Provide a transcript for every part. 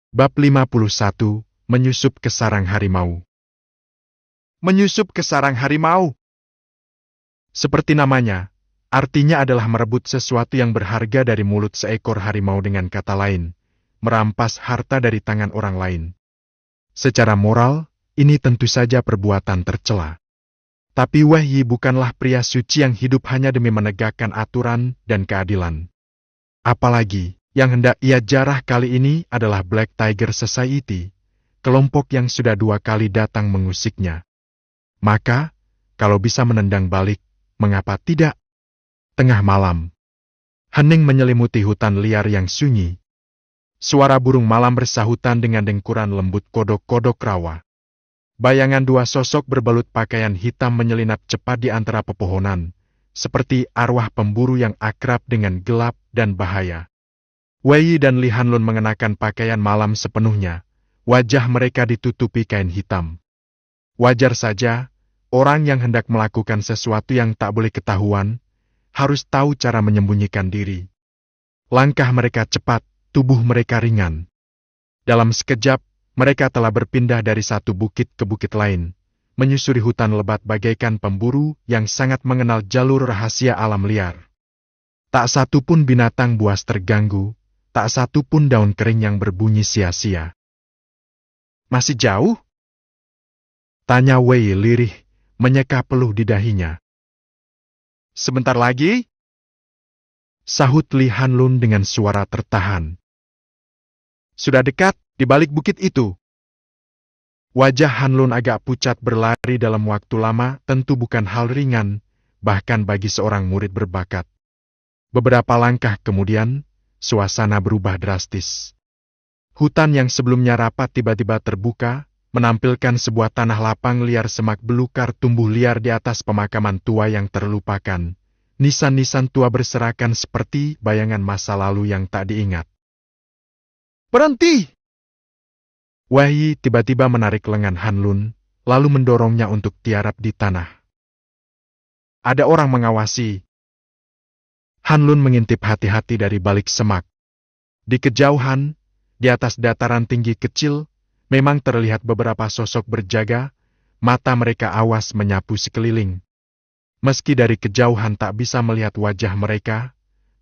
Bab 51, Menyusup ke Sarang Harimau. Menyusup ke sarang harimau. Seperti namanya, artinya adalah merebut sesuatu yang berharga dari mulut seekor harimau, dengan kata lain, merampas harta dari tangan orang lain. Secara moral, ini tentu saja perbuatan tercela. Tapi Wahyi bukanlah pria suci yang hidup hanya demi menegakkan aturan dan keadilan. Apalagi, yang hendak ia jarah kali ini adalah Black Tiger Society, kelompok yang sudah 2 kali datang mengusiknya. Maka, kalau bisa menendang balik, mengapa tidak? Tengah malam, hening menyelimuti hutan liar yang sunyi. Suara burung malam bersahutan dengan dengkuran lembut kodok-kodok rawa. Bayangan 2 sosok berbalut pakaian hitam menyelinap cepat di antara pepohonan, seperti arwah pemburu yang akrab dengan gelap dan bahaya. Wei dan Li Hanlun mengenakan pakaian malam sepenuhnya, wajah mereka ditutupi kain hitam. Wajar saja, orang yang hendak melakukan sesuatu yang tak boleh ketahuan, harus tahu cara menyembunyikan diri. Langkah mereka cepat, tubuh mereka ringan. Dalam sekejap, mereka telah berpindah dari satu bukit ke bukit lain, menyusuri hutan lebat bagaikan pemburu yang sangat mengenal jalur rahasia alam liar. Tak satu pun binatang buas terganggu, tak satu pun daun kering yang berbunyi sia-sia. Masih jauh? Tanya Wei lirih, menyeka peluh di dahinya. Sebentar lagi? Sahut Li Hanlun dengan suara tertahan. Sudah dekat, di balik bukit itu. Wajah Hanlun agak pucat, berlari dalam waktu lama tentu bukan hal ringan, bahkan bagi seorang murid berbakat. Beberapa langkah kemudian, suasana berubah drastis. Hutan yang sebelumnya rapat tiba-tiba terbuka, menampilkan sebuah tanah lapang liar, semak belukar tumbuh liar di atas pemakaman tua yang terlupakan. Nisan-nisan tua berserakan seperti bayangan masa lalu yang tak diingat. Berhenti! Wahyi tiba-tiba menarik lengan Hanlun, lalu mendorongnya untuk tiarap di tanah. Ada orang mengawasi. Hanlun mengintip hati-hati dari balik semak. Di kejauhan, di atas dataran tinggi kecil, memang terlihat beberapa sosok berjaga, mata mereka awas menyapu sekeliling. Meski dari kejauhan tak bisa melihat wajah mereka,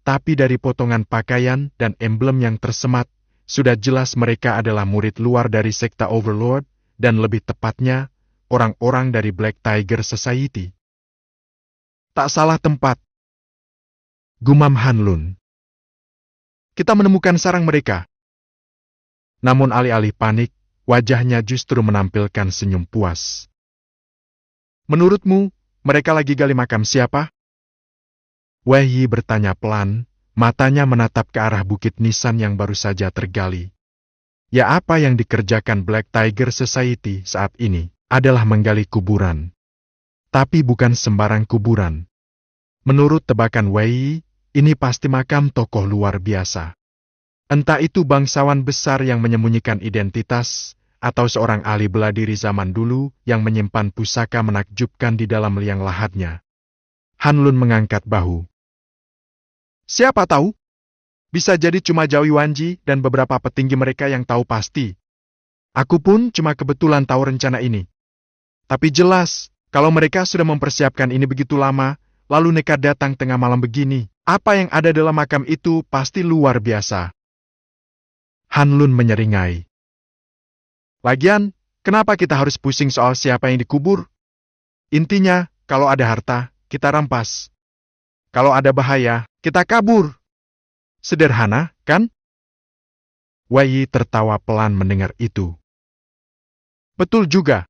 tapi dari potongan pakaian dan emblem yang tersemat, sudah jelas mereka adalah murid luar dari sekta Overlord, dan lebih tepatnya, orang-orang dari Black Tiger Society. Tak salah tempat, gumam Hanlun. Kita menemukan sarang mereka. Namun alih-alih panik, wajahnya justru menampilkan senyum puas. Menurutmu, mereka lagi gali makam siapa? Wei bertanya pelan, matanya menatap ke arah bukit nisan yang baru saja tergali. Ya, apa yang dikerjakan Black Tiger Society saat ini adalah menggali kuburan. Tapi bukan sembarang kuburan. Menurut tebakan Wei, ini pasti makam tokoh luar biasa. Entah itu bangsawan besar yang menyembunyikan identitas, atau seorang ahli bela diri zaman dulu yang menyimpan pusaka menakjubkan di dalam liang lahatnya. Hanlun mengangkat bahu. Siapa tahu? Bisa jadi cuma Jawi Wanji dan beberapa petinggi mereka yang tahu pasti. Aku pun cuma kebetulan tahu rencana ini. Tapi jelas, kalau mereka sudah mempersiapkan ini begitu lama, lalu nekat datang tengah malam begini, apa yang ada dalam makam itu pasti luar biasa. Hanlun menyeringai. Lagian, kenapa kita harus pusing soal siapa yang dikubur? Intinya, kalau ada harta, kita rampas. Kalau ada bahaya, kita kabur. Sederhana, kan? Wei tertawa pelan mendengar itu. Betul juga.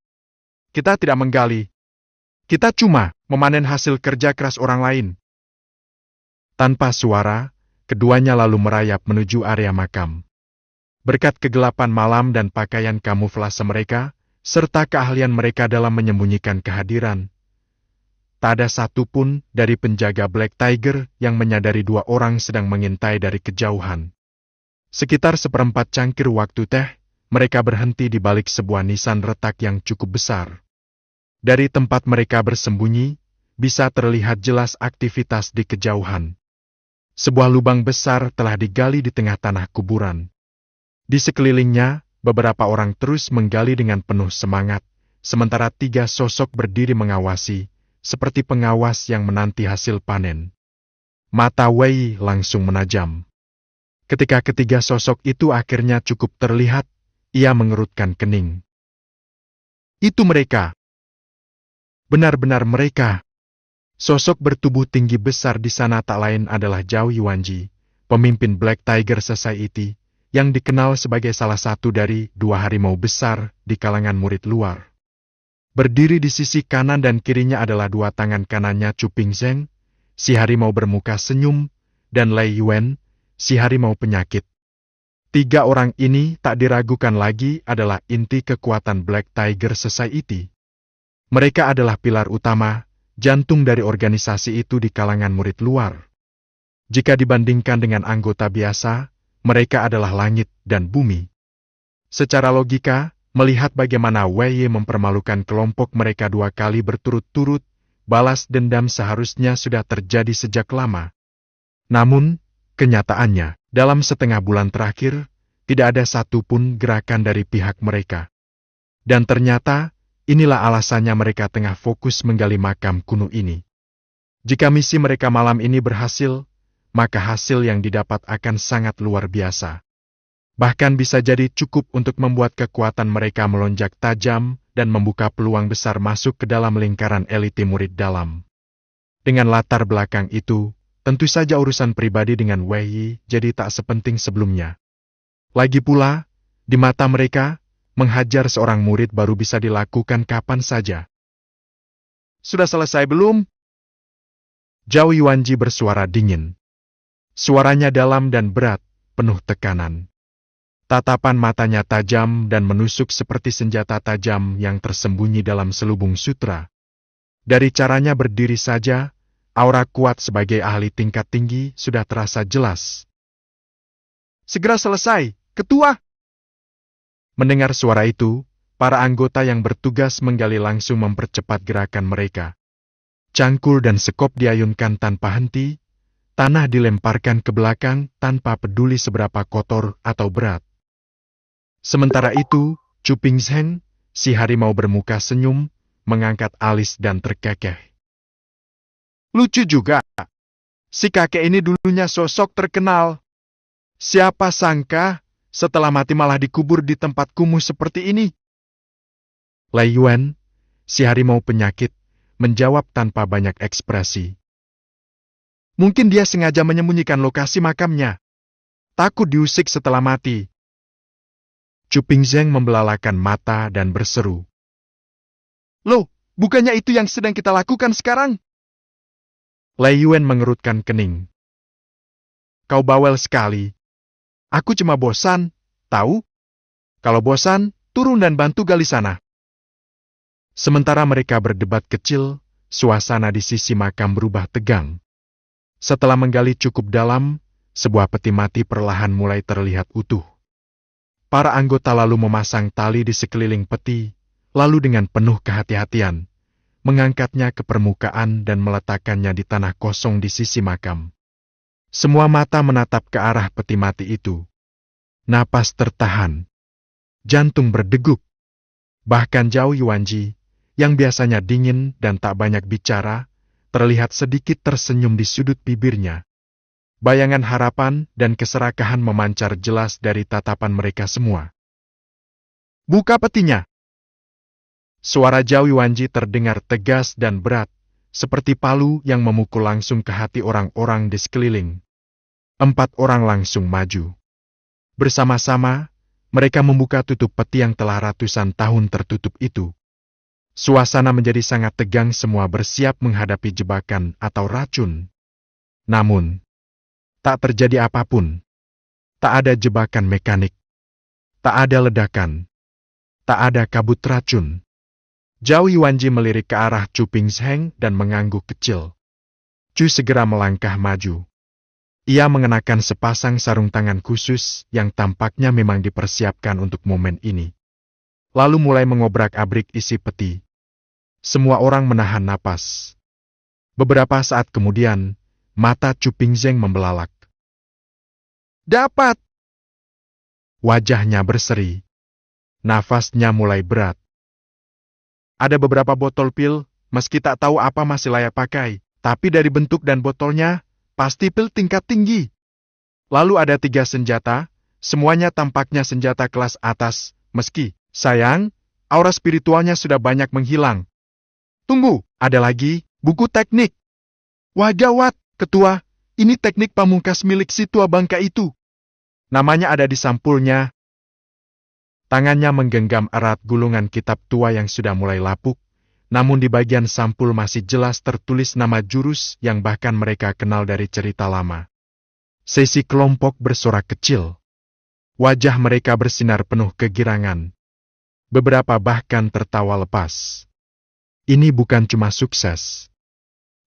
Kita tidak menggali. Kita cuma memanen hasil kerja keras orang lain. Tanpa suara, keduanya lalu merayap menuju area makam. Berkat kegelapan malam dan pakaian kamuflase mereka, serta keahlian mereka dalam menyembunyikan kehadiran, tak ada satupun dari penjaga Black Tiger yang menyadari 2 orang sedang mengintai dari kejauhan. Sekitar seperempat cangkir waktu teh, mereka berhenti di balik sebuah nisan retak yang cukup besar. Dari tempat mereka bersembunyi, bisa terlihat jelas aktivitas di kejauhan. Sebuah lubang besar telah digali di tengah tanah kuburan. Di sekelilingnya, beberapa orang terus menggali dengan penuh semangat, sementara 3 sosok berdiri mengawasi, seperti pengawas yang menanti hasil panen. Mata Wei langsung menajam. Ketika ketiga sosok itu akhirnya cukup terlihat, ia mengerutkan kening. Itu mereka. Benar-benar mereka. Sosok bertubuh tinggi besar di sana tak lain adalah Zhao Yuanji, pemimpin Black Tiger Society, yang dikenal sebagai salah satu dari 2 harimau besar di kalangan murid luar. Berdiri di sisi kanan dan kirinya adalah 2 tangan kanannya Chu Pingzheng, si harimau bermuka senyum, dan Lei Yuan, si harimau penyakit. 3 orang ini tak diragukan lagi adalah inti kekuatan Black Tiger Society. Mereka adalah pilar utama, jantung dari organisasi itu di kalangan murid luar. Jika dibandingkan dengan anggota biasa, mereka adalah langit dan bumi. Secara logika, melihat bagaimana Wei mempermalukan kelompok mereka 2 kali berturut-turut, balas dendam seharusnya sudah terjadi sejak lama. Namun, kenyataannya, dalam setengah bulan terakhir, tidak ada satupun gerakan dari pihak mereka. Dan ternyata, inilah alasannya mereka tengah fokus menggali makam kuno ini. Jika misi mereka malam ini berhasil, maka hasil yang didapat akan sangat luar biasa. Bahkan bisa jadi cukup untuk membuat kekuatan mereka melonjak tajam dan membuka peluang besar masuk ke dalam lingkaran elite murid dalam. Dengan latar belakang itu, tentu saja urusan pribadi dengan Wei jadi tak sepenting sebelumnya. Lagi pula, di mata mereka, menghajar seorang murid baru bisa dilakukan kapan saja. Sudah selesai belum? Zhao Yuanji bersuara dingin. Suaranya dalam dan berat, penuh tekanan. Tatapan matanya tajam dan menusuk seperti senjata tajam yang tersembunyi dalam selubung sutra. Dari caranya berdiri saja, aura kuat sebagai ahli tingkat tinggi sudah terasa jelas. Segera selesai, Ketua! Mendengar suara itu, para anggota yang bertugas menggali langsung mempercepat gerakan mereka. Cangkul dan sekop diayunkan tanpa henti, tanah dilemparkan ke belakang tanpa peduli seberapa kotor atau berat. Sementara itu, Chu Pingzheng, si harimau bermuka senyum, mengangkat alis dan terkekeh. Lucu juga. Si kakek ini dulunya sosok terkenal. Siapa sangka, setelah mati malah dikubur di tempat kumuh seperti ini. Lei Yuan, si harimau penyakit, menjawab tanpa banyak ekspresi. Mungkin dia sengaja menyembunyikan lokasi makamnya. Takut diusik setelah mati. Chu Pingzheng membelalakan mata dan berseru. Loh, bukannya itu yang sedang kita lakukan sekarang? Lei Yuan mengerutkan kening. Kau bawel sekali. Aku cuma bosan, tahu? Kalau bosan, turun dan bantu gali sana. Sementara mereka berdebat kecil, suasana di sisi makam berubah tegang. Setelah menggali cukup dalam, sebuah peti mati perlahan mulai terlihat utuh. Para anggota lalu memasang tali di sekeliling peti, lalu dengan penuh kehati-hatian, mengangkatnya ke permukaan dan meletakkannya di tanah kosong di sisi makam. Semua mata menatap ke arah peti mati itu. Napas tertahan. Jantung berdegup. Bahkan Zhao Yuanji, yang biasanya dingin dan tak banyak bicara, terlihat sedikit tersenyum di sudut bibirnya. Bayangan harapan dan keserakahan memancar jelas dari tatapan mereka semua. Buka petinya! Suara Zhao Yuanji terdengar tegas dan berat, seperti palu yang memukul langsung ke hati orang-orang di sekeliling. 4 orang langsung maju. Bersama-sama, mereka membuka tutup peti yang telah ratusan tahun tertutup itu. Suasana menjadi sangat tegang, semua bersiap menghadapi jebakan atau racun. Namun, tak terjadi apapun. Tak ada jebakan mekanik. Tak ada ledakan. Tak ada kabut racun. Zhao Yuanji melirik ke arah Chu Pingzheng dan mengangguk kecil. Chu segera melangkah maju. Ia mengenakan sepasang sarung tangan khusus yang tampaknya memang dipersiapkan untuk momen ini. Lalu mulai mengobrak-abrik isi peti. Semua orang menahan napas. Beberapa saat kemudian, mata Chu Pingzheng membelalak. Dapat! Wajahnya berseri. Nafasnya mulai berat. Ada beberapa botol pil, meski tak tahu apa masih layak pakai, tapi dari bentuk dan botolnya, pasti pil tingkat tinggi. Lalu ada 3 senjata, semuanya tampaknya senjata kelas atas, meski, sayang, aura spiritualnya sudah banyak menghilang. Tunggu, ada lagi, buku teknik. Wah gawat, ketua, ini teknik pamungkas milik si tua bangka itu. Namanya ada di sampulnya. Tangannya menggenggam erat gulungan kitab tua yang sudah mulai lapuk, namun di bagian sampul masih jelas tertulis nama jurus yang bahkan mereka kenal dari cerita lama. Sesi kelompok bersorak kecil. Wajah mereka bersinar penuh kegirangan. Beberapa bahkan tertawa lepas. Ini bukan cuma sukses.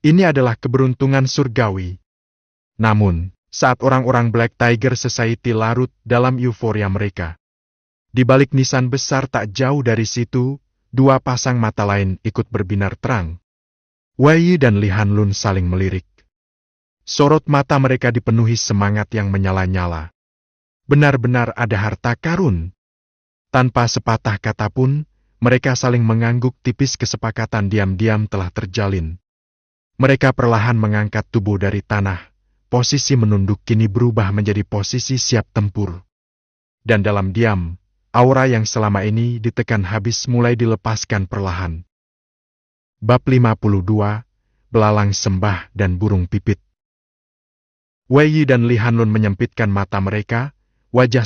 Ini adalah keberuntungan surgawi. Namun, saat orang-orang Black Tiger Society larut dalam euforia mereka, di balik nisan besar tak jauh dari situ, 2 pasang mata lain ikut berbinar terang. Wei Yi dan Li Hanlun saling melirik. Sorot mata mereka dipenuhi semangat yang menyala-nyala. Benar-benar ada harta karun. Tanpa sepatah kata pun, mereka saling mengangguk tipis. Kesepakatan diam-diam telah terjalin. Mereka perlahan mengangkat tubuh dari tanah. Posisi menunduk kini berubah menjadi posisi siap tempur. Dan dalam diam, aura yang selama ini ditekan habis mulai dilepaskan perlahan. Bab 52, Belalang Sembah dan Burung Pipit. Wei Yi dan Li Hanlun menyempitkan mata mereka, wajah